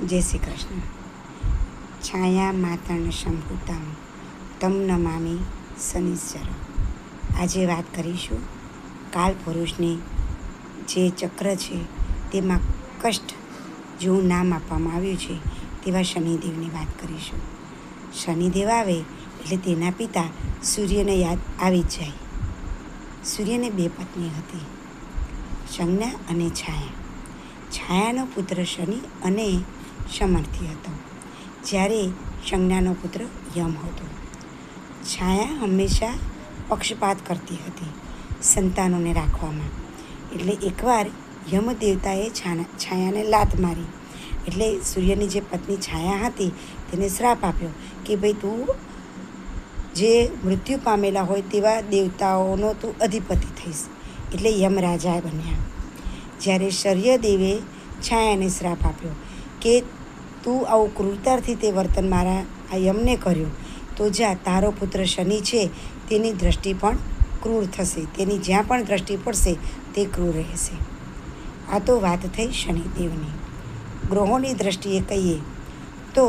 જય શ્રી કૃષ્ણ. છાયા માતણ સંભૂતમ તમ નમામી શનિશ્ચર. આજે વાત કરીશું કાળપુરુષની જે ચક્ર છે તેમાં કષ્ટ જેવું નામ આપવામાં આવ્યું છે તેવા શનિદેવની વાત કરીશું. શનિદેવ આવે એટલે તેના પિતા સૂર્યને યાદ આવી જ જાય. સૂર્યને 2 પત્ની હતી, સંજ્ઞા અને છાયા. છાયાનો પુત્ર શનિ અને સમર્થિ હતો, જ્યારે સંજ્ઞાનો પુત્ર યમ હતો. છાયા હંમેશા પક્ષપાત કરતી હતી સંતાનોને રાખવામાં. એટલે એકવાર યમદેવતાએ છાયાને લાત મારી. એટલે સૂર્યની જે પત્ની છાયા હતી તેને શ્રાપ આપ્યો કે ભાઈ તું જે મૃત્યુ પામેલા હોય તેવા દેવતાઓનો તું અધિપતિ થઈશ. એટલે યમરાજા બન્યા. જ્યારે સૂર્યદેવે છાયાને શ્રાપ આપ્યો કે તું આવું ક્રૂરતાથી તે વર્તન મારા આ યમને કર્યું, તો જા તારો પુત્ર શનિ છે તેની દૃષ્ટિ પણ ક્રૂર થશે, તેની જ્યાં પણ દૃષ્ટિ પડશે તે ક્રૂર રહેશે. આ તો વાત થઈ શનિદેવની. ગ્રહોની દૃષ્ટિએ કહીએ તો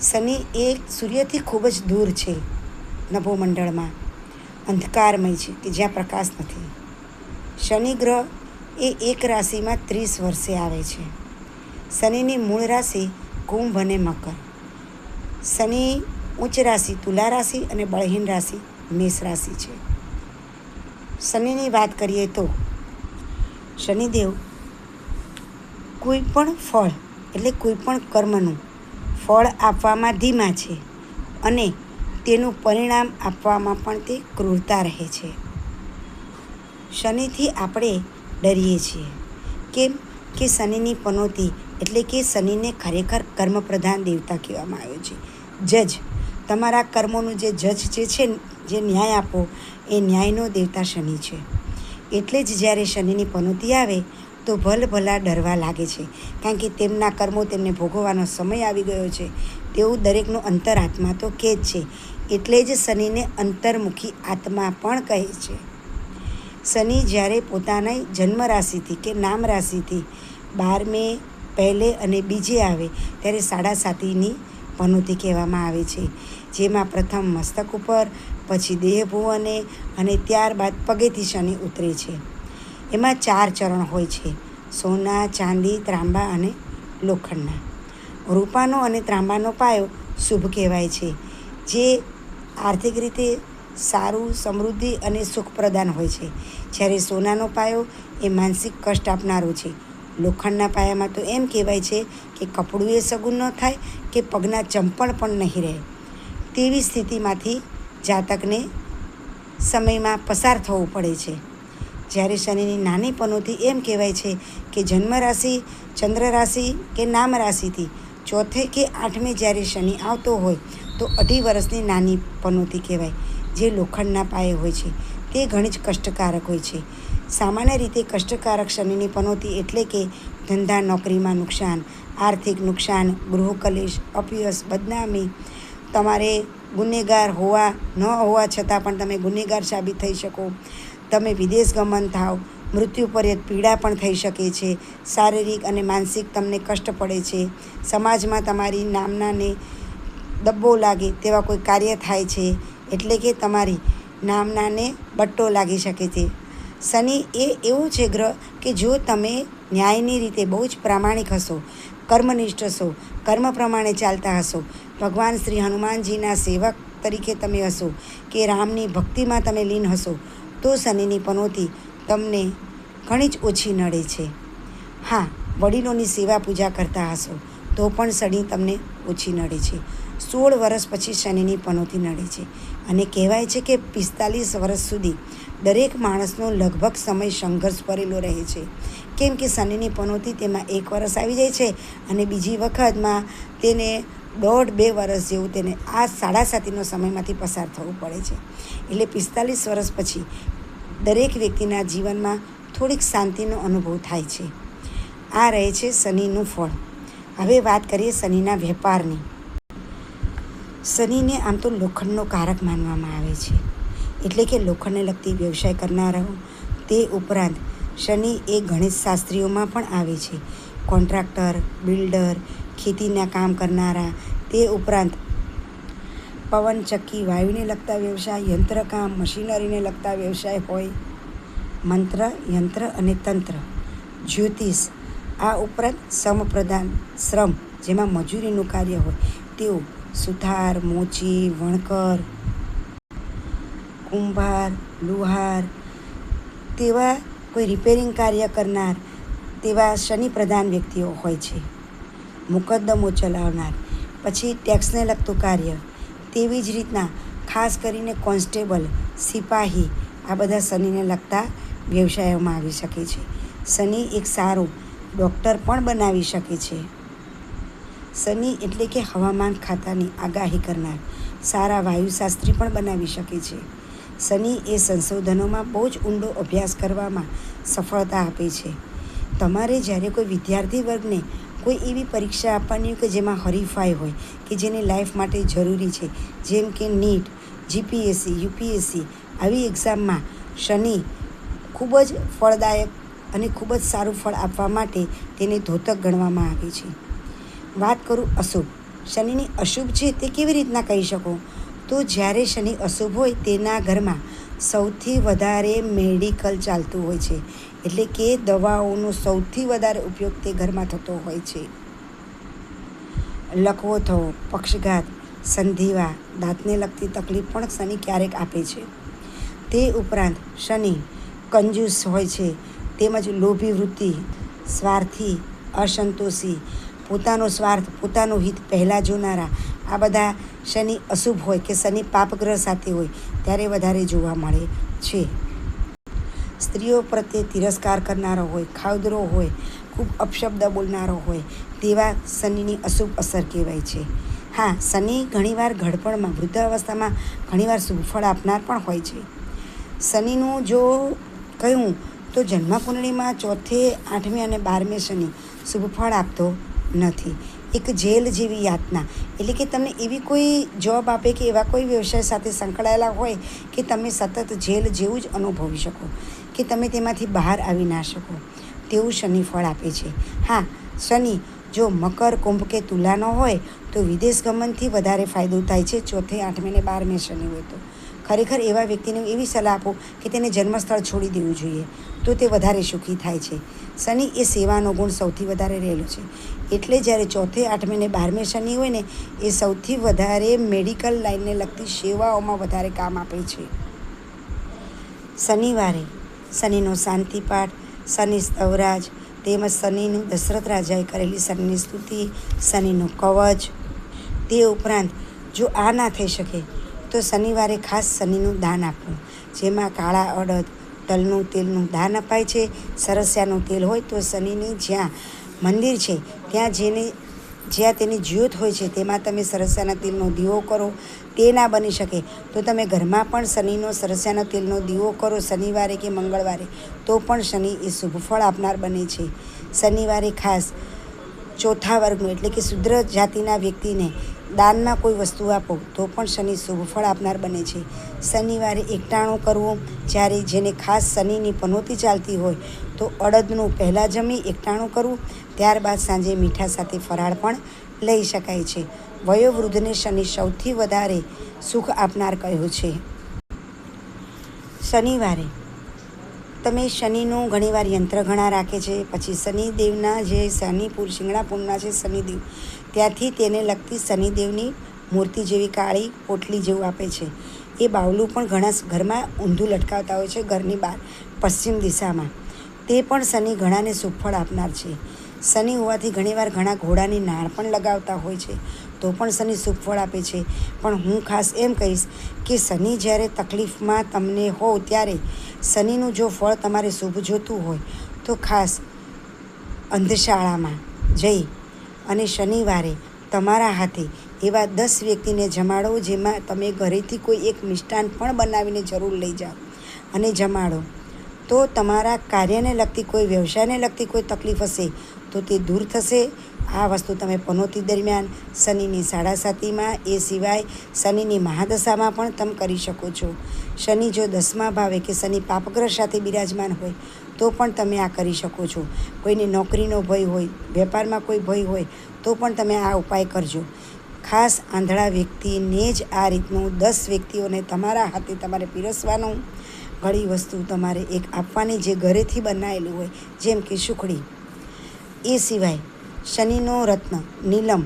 શનિ એ સૂર્યથી ખૂબ જ દૂર છે, નભોમંડળમાં અંધકારમય છે કે જ્યાં પ્રકાશ નથી. શનિ ગ્રહ એ એક રાશિમાં 30 વર્ષે આવે છે. શનિની મૂળ રાશિ કુંભ અને મકર. શનિ ઉચ્ચ રાશિ તુલા રાશિ અને બળહીન રાશિ મેષ રાશિ છે. શનિની વાત કરીએ તો શનિદેવ કોઈ પણ ફળ એટલે કોઈ પણ કર્મનું ફળ આપવામાં ધીમા છે અને તેનું પરિણામ આપવામાં પણ તે ક્રૂરતા રહે છે. શનિથી આપણે ડરીએ છીએ. કેમ કે શનિની પનોતી એટલે કે શનિને ખરેખર કર્મપ્રધાન દેવતા કહેવામાં આવ્યો છે. જજ, તમારા કર્મોનું જે જજ જે છે, જે ન્યાય આપો, એ ન્યાયનો દેવતા શનિ છે. એટલે જ જ્યારે શનિની પનોતી આવે તો ભલભલા ડરવા લાગે છે, કારણ કે તેમના કર્મો તેમને ભોગવવાનો સમય આવી ગયો છે તેવું દરેકનો અંતરાત્મા તો કહે જ છે. એટલે જ શનિને અંતર્મુખી આત્મા પણ કહે છે. શનિ જ્યારે પોતાના જન્મ રાશિથી કે નામ રાશિથી 12મે, 1 અને 2 આવે ત્યારે 7.5ની પનોતી કહેવામાં આવે છે, જેમાં પ્રથમ મસ્તક ઉપર, પછી દેહભુવને અને ત્યારબાદ પગેથી શનિ ઉતરે છે. એમાં 4 ચરણ હોય છે: સોના, ચાંદી, ત્રાંબા અને લોખંડના. રૂપાનો અને ત્રાંબાનો પાયો શુભ કહેવાય છે, જે આર્થિક રીતે સારું, સમૃદ્ધિ અને સુખ પ્રદાન હોય છે. જ્યારે સોનાનો પાયો એ માનસિક કષ્ટ આપનારો છે. લોખંડના પાયામાં તો એમ કહેવાય છે કે કપડું એ સગુન ન થાય કે પગના ચંપલ પણ નહીં રહે તેવી સ્થિતિમાંથી જાતકને સમયમાં પસાર થવું પડે છે. જ્યારે શનિની નાની પનોતી એમ કહેવાય છે કે જન્મ રાશિ, ચંદ્ર રાશિ કે નામ રાશિથી 4 કે 8મે જ્યારે શનિ આવતો હોય તો 2.5 વર્ષની નાની પનોતી કહેવાય, જે લોખંડના પાયે હોય છે. તે ઘણી જ કષ્ટકારક હોય છે. સામાન્ય રીતે કષ્ટકારક શનિની પનોતી એટલે કે ધંધા નોકરીમાં નુકસાન, આર્થિક નુકસાન, ગૃહ કલેશ, અપયશ, બદનામી, તમારે ગુનેગાર હોવા ન હોવા છતાં પણ તમે ગુનેગાર સાબિત થઈ શકો, તમે વિદેશ ગમન થાવ, મૃત્યુ પર્યંત પીડા પણ થઈ શકે છે, શારીરિક અને માનસિક તમને કષ્ટ પડે છે, સમાજમાં તમારી નામનાને દબ્બો લાગે તેવા કોઈ કાર્ય થાય છે, એટલે કે તમારી નામનાને બટ્ટો લાગી શકે છે. શનિ એ એવું છે ગ્રહ કે જો તમે ન્યાયની રીતે બહુ જ પ્રામાણિક હશો, કર્મનિષ્ઠ હશો, કર્મ પ્રમાણે ચાલતા હશો, ભગવાન શ્રી હનુમાનજીના સેવક તરીકે તમે હશો કે રામની ભક્તિમાં તમે લીન હશો, તો શનિની પનોતી તમને ઘણી જ ઓછી નડે છે. હા, વડીલોની સેવા પૂજા કરતા હશો તો પણ શનિ તમને ઓછી નડે છે. 16 વર્ષ પછી શનિની પનોતી નડે છે અને કહેવાય છે કે 45 વર્ષ સુધી દરેક માણસનો લગભગ સમય સંઘર્ષ ભરેલો રહે છે. કેમ કે શનિની પનોતી તેમાં 1 વર્ષ આવી જાય છે અને બીજી વખતમાં તેને 1.5-2 વર્ષ જેવું તેને આ 7.5નો સમયમાંથી પસાર થવું પડે છે. એટલે 45 વર્ષ પછી દરેક વ્યક્તિના જીવનમાં થોડીક શાંતિનો અનુભવ થાય છે. આ રહે છે શનિનું ફળ. હવે વાત કરીએ શનિના વેપારની. શનિને આમ તો લોખંડનો કારક માનવામાં આવે છે, એટલે કે લોખંડને લગતી વ્યવસાય કરનારાઓ. તે ઉપરાંત શનિ એ ગણિતશાસ્ત્રીઓમાં પણ આવે છે. કોન્ટ્રાક્ટર, બિલ્ડર ખેતીના કામ કરનારા, તે ઉપરાંત પવન ચક્કી વાયુને લગતા વ્યવસાય, યંત્રકામ મશીનરીને લગતા વ્યવસાય હોય, મંત્ર યંત્ર અને તંત્ર, જ્યોતિષ, આ ઉપરાંત શ્રમપ્રધાન શ્રમ જેમાં મજૂરીનું કાર્ય હોય તેઓ સુથાર, મોચી, વણકર, કુંભાર, લુહાર, તેવા કોઈ રિપેરિંગ કાર્ય કરનાર તેવા શનિ પ્રધાન વ્યક્તિઓ હોય છે. મુકદ્દમો ચલાવનાર, પછી ટેક્સને લગતું કાર્ય, તેવી જ રીતના ખાસ કરીને કોન્સ્ટેબલ, સિપાહી, આ બધા શનિને લગતા વ્યવસાયોમાં આવી શકે છે. શનિ એક સારો ડૉક્ટર પણ બનાવી શકે છે. શનિ એટલે કે હવામાન ખાતાની આગાહી કરનાર સારા વાયુશાસ્ત્રી પણ બનાવી શકે છે. શનિ એ સંશોધનોમાં બહુ જ ઊંડો અભ્યાસ કરવામાં સફળતા આપે છે. તમારે જ્યારે કોઈ વિદ્યાર્થી વર્ગને કોઈ એવી પરીક્ષા આપવાની હોય કે જેમાં હરીફાઈ હોય, કે જેની લાઈફ માટે જરૂરી છે, જેમ કે નીટ, જીપીએસસી, યુપીએસસી, આવી એક્ઝામમાં શનિ ખૂબ જ ફળદાયક અને ખૂબ જ સારું ફળ આપવા માટે તેને ધોતક ગણવામાં આવે છે. વાત કરું અશુભ, શનિની અશુભ છે તે કેવી રીતના કહી શકો? તો જ્યારે શનિ અશુભ હોય તેના ઘરમાં સૌથી વધારે મેડિકલ ચાલતું હોય છે, એટલે કે દવાઓનો સૌથી વધારે ઉપયોગ તે ઘરમાં થતો હોય છે. લકવો થવો, પક્ષઘાત, સંધિવા, દાંતને લગતી તકલીફ પણ શનિ ક્યારેક આપે છે. તે ઉપરાંત શનિ કંજૂસ હોય છે, તેમજ લોભી વૃત્તિ, સ્વાર્થી, અસંતોષી, પોતાનો સ્વાર્થ, પોતાનું હિત પહેલાં જોનારા, આ બધા શનિ અશુભ હોય કે શનિ પાપગ્રહ સાથે હોય ત્યારે વધારે જોવા મળે છે. સ્ત્રીઓ પ્રત્યે તિરસ્કાર કરનારો હોય, ખાઉદરો હોય, ખૂબ અપશબ્દ બોલનારો હોય, તેવા શનિની અશુભ અસર કહેવાય છે. હા, શનિ ઘણીવાર ઘડપણમાં, વૃદ્ધાવસ્થામાં ઘણીવાર શુભ ફળ આપનાર પણ હોય છે. શનિનું જો કહ્યું તો જન્મકુંડળીમાં 4, 8 અને 12 શનિ શુભ ફળ આપતો નથી. એક જેલ જેવી યાતના, એટલે કે તમને એવી કોઈ જોબ આપે કે એવા કોઈ વ્યવસાય સાથે સંકળાયેલા હોય કે તમે સતત જેલ જેવું જ અનુભવી શકો, કે તમે તેમાંથી બહાર આવી ના શકો, તેવું શનિ ફળ આપે છે. હા, શનિ જો મકર, કુંભ કે તુલાનો હોય તો વિદેશ ગમનથી વધારે ફાયદો થાય છે. 4, 8 અને 12 શનિ હોય તો ખરેખર એવા વ્યક્તિને એવી સલાહ આપો કે તેને જન્મસ્થળ છોડી દેવું જોઈએ, તો તે વધારે સુખી થાય છે. શનિ એ સેવાનો ગુણ સૌથી વધારે રહેલો છે, એટલે જ્યારે 4, 8 અને 12 શનિ હોય ને એ સૌથી વધારે મેડિકલ લાઈનને લગતી સેવાઓમાં વધારે કામ આપે છે. શનિવારે શનિનો શાંતિપાઠ, શનિ સ્તવરાજ, તેમજ શનિનું દશરથ રાજાએ કરેલી શનિની સ્તુતિ, શનિનું કવચ. તે ઉપરાંત જો આ ના થઈ શકે તો શનિવારે ખાસ શનિનું દાન આપવું, જેમાં કાળા અડદ, તલનું તેલનું દાન અપાય છે. સરસિયાનું તેલ હોય તો શનિની જ્યાં મંદિર છે જ્યાં તેની જ્યોત હોય છે તેમાં તમે સરસિયાના તેલનો દીવો કરો. તે ના બની શકે તો તમે ઘરમાં પણ શનિનો સરસિયાના તેલનો દીવો કરો શનિવારે કે મંગળવારે, તો પણ શનિ એ શુભ ફળ આપનાર બને છે. શનિવારે ખાસ ચોથા વર્ગનું એટલે કે શુદ્ર જાતિના વ્યક્તિને દાનમાં કોઈ વસ્તુ આપો તો પણ શનિ શુભ ફળ આપનાર બને છે. શનિવારે એકટાણું કરવું, જ્યારે જેને ખાસ શનિની પનોતી ચાલતી હોય તો અડદનું પહેલાં જમી એકટાણું કરવું, ત્યારબાદ સાંજે મીઠા સાથે ફરાળ પણ લઈ શકાય છે. વયોવૃદ્ધને શનિ સૌથી વધારે સુખ આપનાર કહ્યું છે. શનિવારે તમે શનિનું ઘણીવાર યંત્ર ઘણા રાખે છે. પછી શનિદેવના જે શિંગણાપુરના છે શનિદેવ, ત્યાંથી તેને લગતી શનિદેવની મૂર્તિ જેવી કાળી પોટલી જેવું આપે છે. એ બાવલું પણ ઘણા ઘરમાં ઊંધું લટકાવતા હોય છે, ઘરની બહાર પશ્ચિમ દિશામાં. તે પણ શનિ ઘણાને શુભ ફળ આપનાર છે. શનિ હોવાથી ઘણીવાર ઘણા ઘોડાની નાળ પણ લગાવતા હોય છે, તો પણ શનિ શુભ ફળ આપે છે. પણ હું ખાસ એમ કહીશ કે શનિ જ્યારે તકલીફમાં તમને હો ત્યારે શનિનું જો ફળ તમારે શુભ જોતું હોય તો ખાસ અંધશાળામાં જઈ અને શનિવારે તમારા હાથે એવા 10 વ્યક્તિને જમાડો, જેમાં તમે ઘરેથી કોઈ એક મિષ્ટાન પણ બનાવીને જરૂર લઈ જાઓ અને જમાડો, તો તમારા કાર્યને લગતી કોઈ વ્યવસાયને લગતી કોઈ તકલીફ હશે તો તે દૂર થશે. આ વસ્તુ તમે પનોતી દરમિયાન, શનિની સાડાસાતીમાં, એ સિવાય શનિની મહાદશામાં પણ તમે કરી શકો છો. શનિ જો 10મા ભાવે કે શનિ પાપગ્રહ સાથે બિરાજમાન હોય તો પણ તમે આ કરી શકો છો. કોઈને નોકરીનો ભય હોય, વેપારમાં કોઈ ભય હોય તો પણ તમે આ ઉપાય કરજો. ખાસ આંધળા વ્યક્તિને જ આ રીતનું 10 વ્યક્તિઓને તમારા હાથે તમારે પીરસવાનું. ઘણી વસ્તુ તમારે એક આપવાની જે ઘરેથી બનાવેલી હોય, જેમ કે સુખડી. એ સિવાય શનિનો રત્ન નીલમ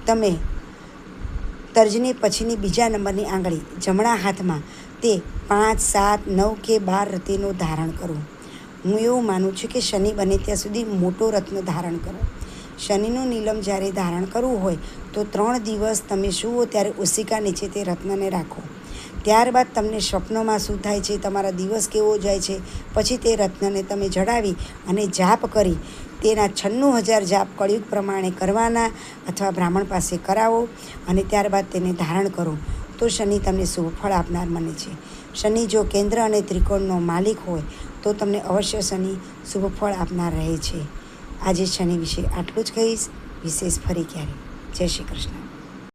તમે તર્જની પછીની બીજા નંબરની આંગળી જમણા હાથમાં તે 5, 7, 9 કે 12 રત્નો ધારણ કરો. હું એવું માનું છું કે શનિ બને ત્યાં સુધી મોટો રત્ન ધારણ કરો. શનિનું નીલમ જ્યારે ધારણ કરવું હોય તો 3 દિવસ તમે સૂવો ત્યારે ઓશિકા નીચે તે રત્નને રાખો. ત્યારબાદ તમને સ્વપ્નમાં શું થાય છે, તમારા દિવસ કેવો જાય છે, પછી તે રત્નને તમે જડાવી અને જાપ કરી તેના 96,000 જાપ કળિયુગ પ્રમાણે કરવાના અથવા બ્રાહ્મણ પાસે કરાવો અને ત્યારબાદ તેને ધારણ કરો તો શનિ તમને શુભ ફળ આપનાર બને છે. શનિ જો કેન્દ્ર અને ત્રિકોણનો માલિક હોય તો તમને અવશ્ય શનિ શુભ ફળ આપનાર રહે છે. આજે શનિ વિશે આટલું જ કહીશ. વિશેષ ફરી ક્યારે. જય શ્રી કૃષ્ણ.